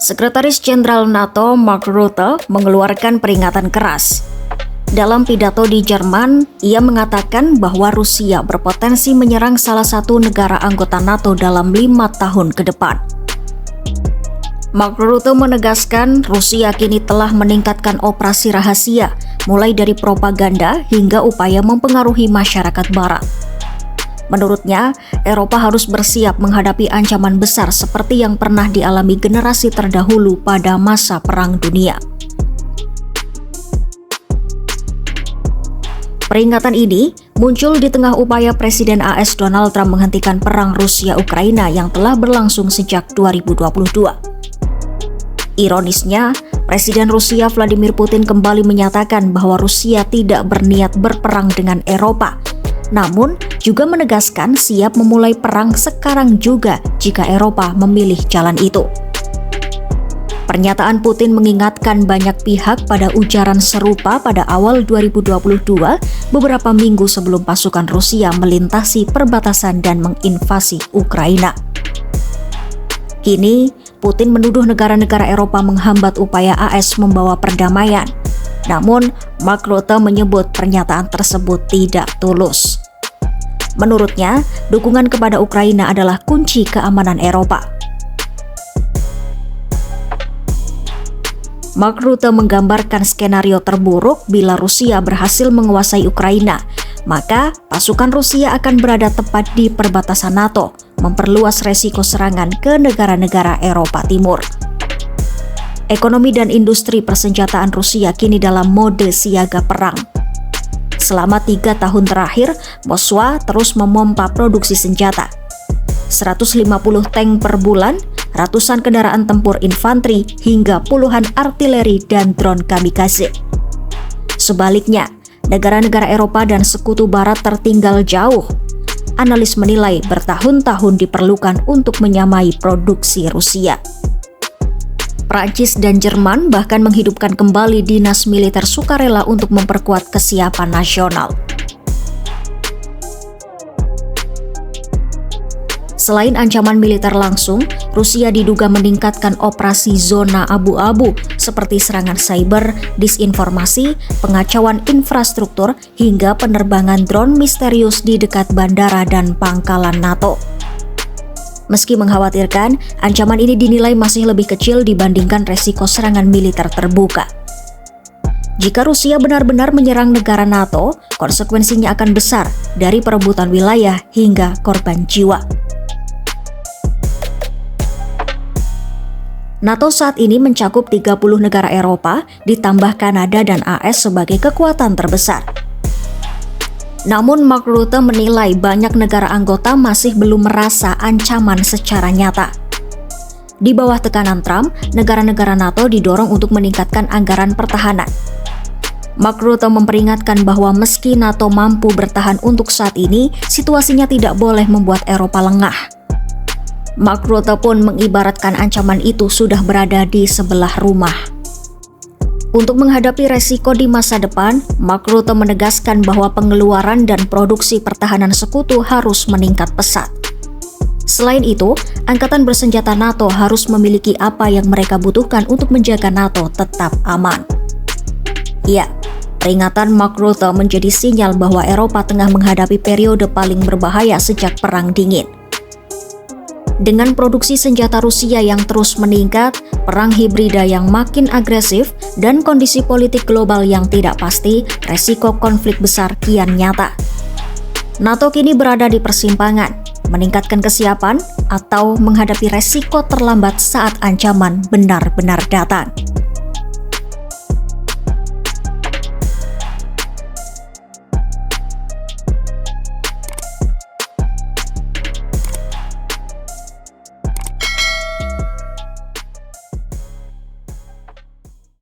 Sekretaris Jenderal NATO Mark Rutte mengeluarkan peringatan keras. Dalam pidato di Jerman, ia mengatakan bahwa Rusia berpotensi menyerang salah satu negara anggota NATO dalam 5 tahun ke depan. Mark Rutte menegaskan Rusia kini telah meningkatkan operasi rahasia, mulai dari propaganda hingga upaya mempengaruhi masyarakat Barat. Menurutnya, Eropa harus bersiap menghadapi ancaman besar seperti yang pernah dialami generasi terdahulu pada masa Perang Dunia. Peringatan ini muncul di tengah upaya Presiden AS Donald Trump menghentikan perang Rusia-Ukraina yang telah berlangsung sejak 2022. Ironisnya, Presiden Rusia Vladimir Putin kembali menyatakan bahwa Rusia tidak berniat berperang dengan Eropa, namun juga menegaskan siap memulai perang sekarang juga jika Eropa memilih jalan itu. Pernyataan Putin mengingatkan banyak pihak pada ujaran serupa pada awal 2022, beberapa minggu sebelum pasukan Rusia melintasi perbatasan dan menginvasi Ukraina. Kini, Putin menuduh negara-negara Eropa menghambat upaya AS membawa perdamaian. Namun, Mark Rutte menyebut pernyataan tersebut tidak tulus. Menurutnya, dukungan kepada Ukraina adalah kunci keamanan Eropa. Mark Rutte menggambarkan skenario terburuk bila Rusia berhasil menguasai Ukraina, maka pasukan Rusia akan berada tepat di perbatasan NATO, memperluas resiko serangan ke negara-negara Eropa Timur. Ekonomi dan industri persenjataan Rusia kini dalam mode siaga perang. Selama 3 tahun terakhir, Moskwa terus memompa produksi senjata. 150 tank per bulan, ratusan kendaraan tempur infanteri, hingga puluhan artileri dan drone kamikaze. Sebaliknya, negara-negara Eropa dan sekutu Barat tertinggal jauh. Analis menilai bertahun-tahun diperlukan untuk menyamai produksi Rusia. Prancis dan Jerman bahkan menghidupkan kembali dinas militer sukarela untuk memperkuat kesiapan nasional. Selain ancaman militer langsung, Rusia diduga meningkatkan operasi zona abu-abu seperti serangan cyber, disinformasi, pengacauan infrastruktur, hingga penerbangan drone misterius di dekat bandara dan pangkalan NATO. Meski mengkhawatirkan, ancaman ini dinilai masih lebih kecil dibandingkan resiko serangan militer terbuka. Jika Rusia benar-benar menyerang negara NATO, konsekuensinya akan besar, dari perebutan wilayah hingga korban jiwa. NATO saat ini mencakup 30 negara Eropa, ditambah Kanada dan AS sebagai kekuatan terbesar. Namun Mark Rutte menilai banyak negara anggota masih belum merasa ancaman secara nyata. Di bawah tekanan Trump, negara-negara NATO didorong untuk meningkatkan anggaran pertahanan. Mark Rutte memperingatkan bahwa meski NATO mampu bertahan untuk saat ini, situasinya tidak boleh membuat Eropa lengah. Mark Rutte pun mengibaratkan ancaman itu sudah berada di sebelah rumah. Untuk menghadapi resiko di masa depan, Mark Rutte menegaskan bahwa pengeluaran dan produksi pertahanan sekutu harus meningkat pesat. Selain itu, angkatan bersenjata NATO harus memiliki apa yang mereka butuhkan untuk menjaga NATO tetap aman. Ya, peringatan Mark Rutte menjadi sinyal bahwa Eropa tengah menghadapi periode paling berbahaya sejak Perang Dingin. Dengan produksi senjata Rusia yang terus meningkat, perang hibrida yang makin agresif, dan kondisi politik global yang tidak pasti, resiko konflik besar kian nyata. NATO kini berada di persimpangan, meningkatkan kesiapan atau menghadapi resiko terlambat saat ancaman benar-benar datang.